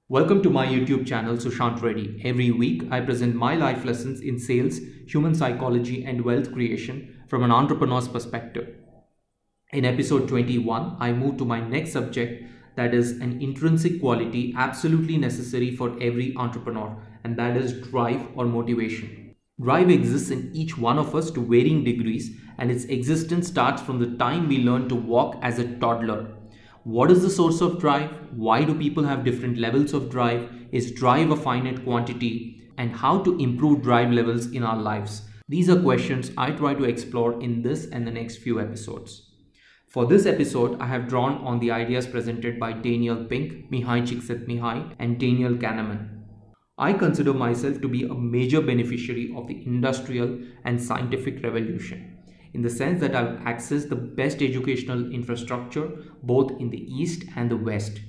Welcome to my YouTube channel Sushantreddy. Every week I present my life lessons in sales, human psychology and wealth creation from an entrepreneur's perspective. In episode 21, I move to my next subject, that is an intrinsic quality absolutely necessary for every entrepreneur, and that is drive or motivation. Drive exists in each one of us to varying degrees, and its existence starts from the time we learn to walk as a toddler. What is the source of drive? Why do people have different levels of drive? Is drive a finite quantity? And how to improve drive levels in our lives? These are questions I try to explore in this and the next few episodes. For this episode, I have drawn on the ideas presented by Daniel Pink, Mihai Csikszentmihalyi, and Daniel Kahneman. I consider myself to be a major beneficiary of the industrial and scientific revolution, in the sense that I've accessed the best educational infrastructure both in the East and the West.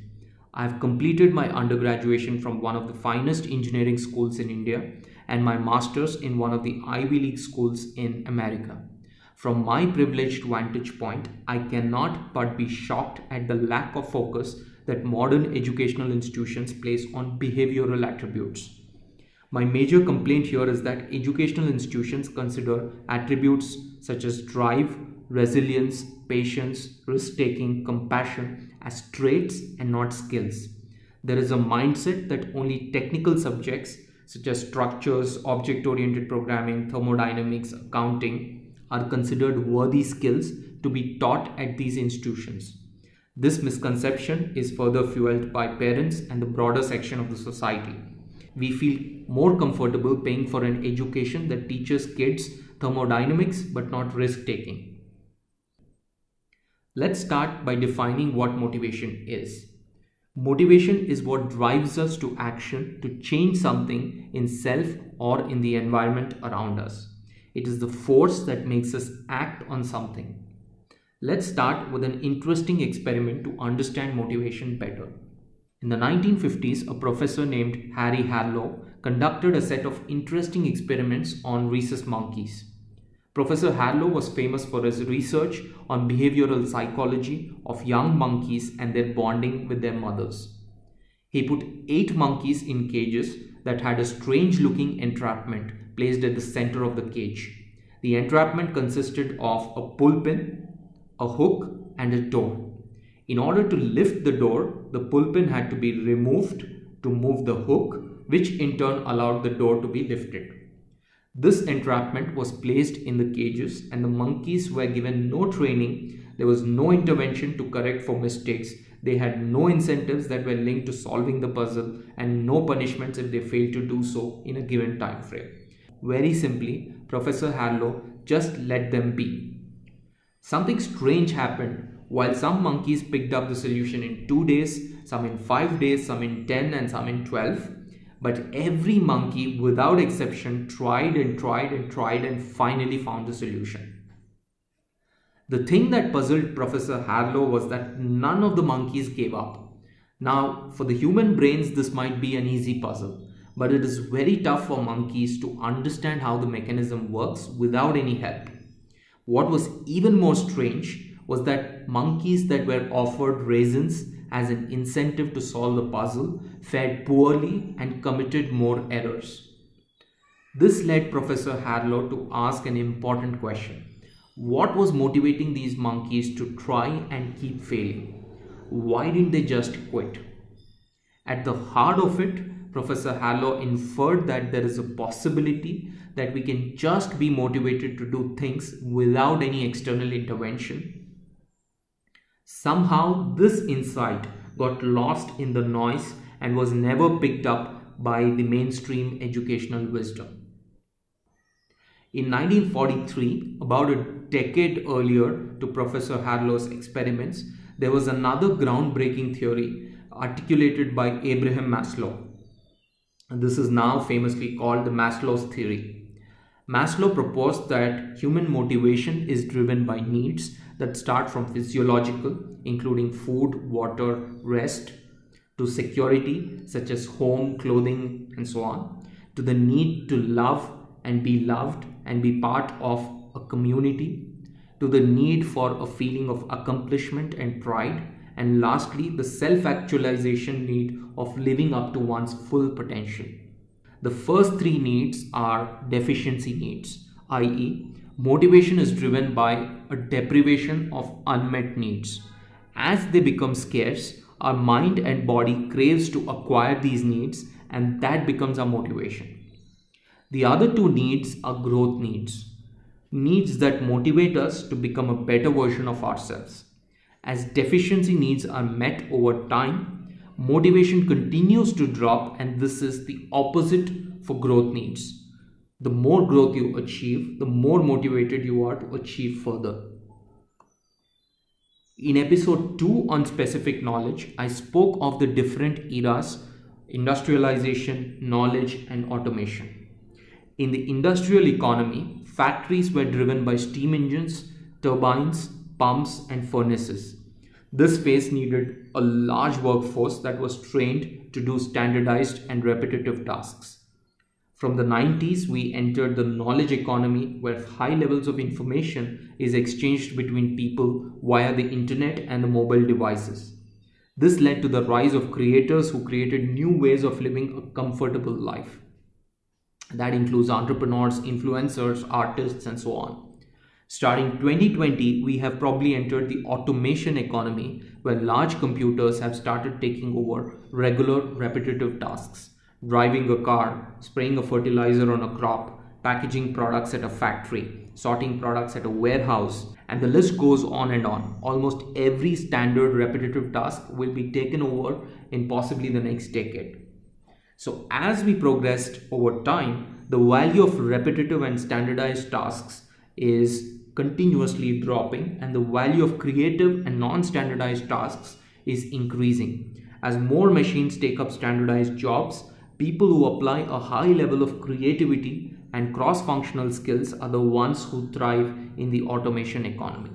I've completed my undergraduation from one of the finest engineering schools in India and my master's in one of the Ivy League schools in America. From my privileged vantage point, I cannot but be shocked at the lack of focus that modern educational institutions place on behavioral attributes. My major complaint here is that educational institutions consider attributes such as drive, resilience, patience, risk-taking, compassion as traits and not skills. There is a mindset that only technical subjects such as structures, object-oriented programming, thermodynamics, accounting are considered worthy skills to be taught at these institutions. This misconception is further fueled by parents and the broader section of the society. We feel more comfortable paying for an education that teaches kids thermodynamics but not risk-taking. Let's start by defining what motivation is. Motivation is what drives us to action to change something in self or in the environment around us. It is the force that makes us act on something. Let's start with an interesting experiment to understand motivation better. In the 1950s, a professor named Harry Harlow conducted a set of interesting experiments on rhesus monkeys. Professor Harlow was famous for his research on behavioral psychology of young monkeys and their bonding with their mothers. He put 8 monkeys in cages that had a strange-looking entrapment placed at the center of the cage. The entrapment consisted of a pullpin, a hook, and a door. In order to lift the door, the pullpin had to be removed to move the hook, which in turn allowed the door to be lifted. This entrapment was placed in the cages and the monkeys were given no training. There was no intervention to correct for mistakes. They had no incentives that were linked to solving the puzzle and no punishments if they failed to do so in a given time frame. Very simply, Professor Harlow just let them be. Something strange happened. While some monkeys picked up the solution in 2 days, some in 5 days, some in 10 and some in 12. But every monkey without exception tried and finally found the solution. The thing that puzzled Professor Harlow was that none of the monkeys gave up. Now, for the human brains, this might be an easy puzzle, but it is very tough for monkeys to understand how the mechanism works without any help. What was even more strange was that monkeys that were offered raisins as an incentive to solve the puzzle fared poorly and committed more errors. This led Professor Harlow to ask an important question. What was motivating these monkeys to try and keep failing? Why didn't they just quit? At the heart of it, Professor Harlow inferred that there is a possibility that we can just be motivated to do things without any external intervention. Somehow this insight got lost in the noise and was never picked up by the mainstream educational wisdom. In 1943, about a decade earlier to Professor Harlow's experiments, there was another groundbreaking theory articulated by Abraham Maslow. This is now famously called the Maslow's theory. Maslow proposed that human motivation is driven by needs that start from physiological, including food, water, rest, to security, such as home, clothing, and so on, to the need to love and be loved and be part of a community, to the need for a feeling of accomplishment and pride, and lastly, the self-actualization need of living up to one's full potential. The first three needs are deficiency needs, i.e., motivation is driven by a deprivation of unmet needs. As they become scarce, our mind and body craves to acquire these needs, and that becomes our motivation. The other two needs are growth needs, needs that motivate us to become a better version of ourselves. As deficiency needs are met over time, motivation continues to drop, and this is the opposite for growth needs. The more growth you achieve, the more motivated you are to achieve further. In episode 2 on specific knowledge, I spoke of the different eras: industrialization, knowledge, and automation. In the industrial economy, factories were driven by steam engines, turbines, pumps, and furnaces. This phase needed a large workforce that was trained to do standardized and repetitive tasks. From the 90s, we entered the knowledge economy, where high levels of information is exchanged between people via the internet and the mobile devices. This led to the rise of creators who created new ways of living a comfortable life. That includes entrepreneurs, influencers, artists, and so on. Starting 2020, we have probably entered the automation economy, where large computers have started taking over regular repetitive tasks: driving a car, spraying a fertilizer on a crop, packaging products at a factory, sorting products at a warehouse, and the list goes on and on. Almost every standard repetitive task will be taken over in possibly the next decade. So as we progressed over time, the value of repetitive and standardized tasks is continuously dropping, and the value of creative and non-standardized tasks is increasing. As more machines take up standardized jobs, people who apply a high level of creativity and cross-functional skills are the ones who thrive in the automation economy.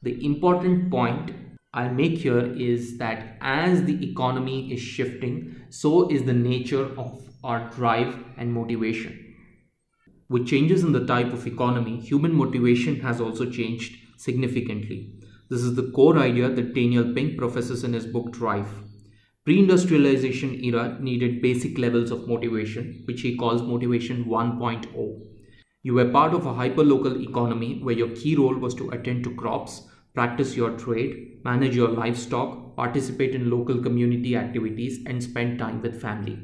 The important point I make here is that as the economy is shifting, so is the nature of our drive and motivation. With changes in the type of economy, human motivation has also changed significantly. This is the core idea that Daniel Pink professes in his book Drive. Pre-industrialization era needed basic levels of motivation, which he calls motivation 1.0. You were part of a hyperlocal economy where your key role was to attend to crops, practice your trade, manage your livestock, participate in local community activities, and spend time with family.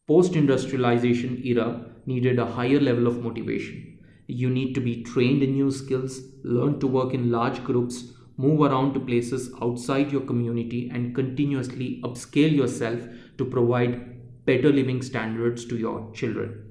Post-industrialization era needed a higher level of motivation. You need to be trained in new skills, learn to work in large groups, move around to places outside your community, and continuously upscale yourself to provide better living standards to your children.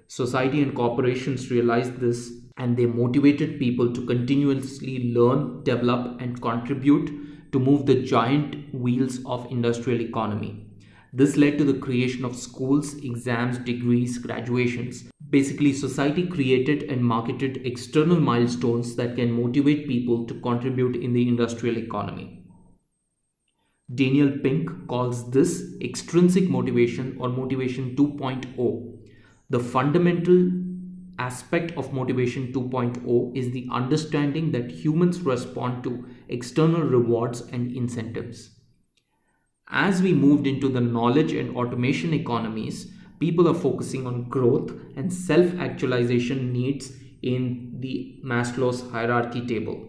Society and corporations realized this, and they motivated people to continuously learn, develop, and contribute to move the giant wheels of industrial economy. This led to the creation of schools, exams, degrees, graduations. Basically, society created and marketed external milestones that can motivate people to contribute in the industrial economy. Daniel Pink calls this extrinsic motivation, or motivation 2.0. The fundamental aspect of motivation 2.0 is the understanding that humans respond to external rewards and incentives. As we moved into the knowledge and automation economies, people are focusing on growth and self-actualization needs in the Maslow's hierarchy table.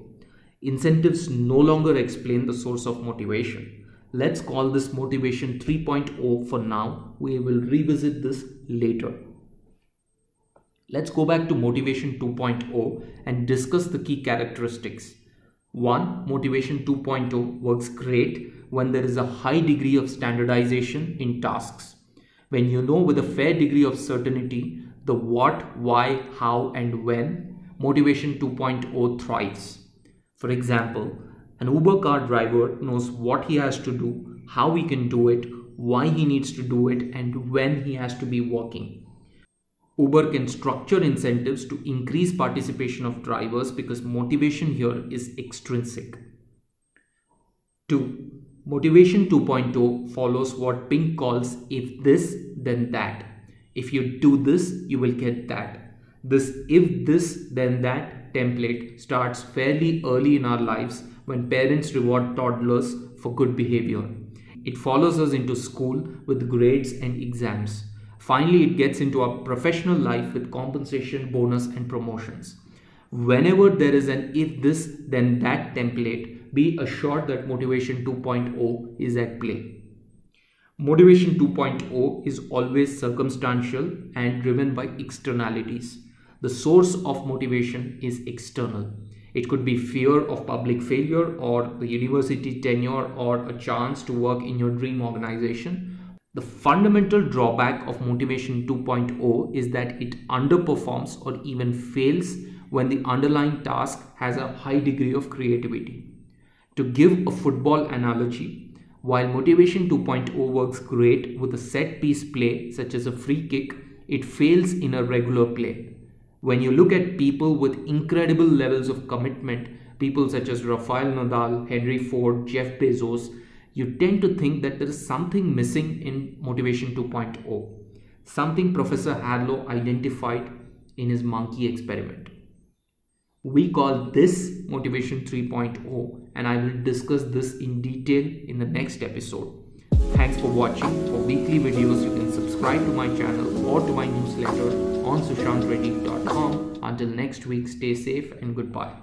Incentives no longer explain the source of motivation. Let's call this motivation 3.0 for now. We will revisit this later. Let's go back to motivation 2.0 and discuss the key characteristics. 1. Motivation 2.0 works great when there is a high degree of standardization in tasks. When you know with a fair degree of certainty the what, why, how, and when, motivation 2.0 thrives. For example, an Uber car driver knows what he has to do, how he can do it, why he needs to do it, and when he has to be working. Uber can structure incentives to increase participation of drivers because motivation here is extrinsic. 2. Motivation 2.0 follows what Pink calls if this, then that. If you do this, you will get that. This if this, then that template starts fairly early in our lives when parents reward toddlers for good behavior. It follows us into school with grades and exams. Finally, it gets into our professional life with compensation, bonus, and promotions. Whenever there is an if this then that template, be assured that Motivation 2.0 is at play. Motivation 2.0 is always circumstantial and driven by externalities. The source of motivation is external. It could be fear of public failure or the university tenure or a chance to work in your dream organization. The fundamental drawback of Motivation 2.0 is that it underperforms or even fails when the underlying task has a high degree of creativity. To give a football analogy, while Motivation 2.0 works great with a set piece play such as a free kick, it fails in a regular play. When you look at people with incredible levels of commitment, people such as Rafael Nadal, Henry Ford, Jeff Bezos, you tend to think that there is something missing in Motivation 2.0, something Professor Harlow identified in his monkey experiment. We call this Motivation 3.0, and I will discuss this in detail in the next episode. Thanks for watching. For weekly videos, you can subscribe to my channel or to my newsletter on sushantreddy.com. Until next week, stay safe and goodbye.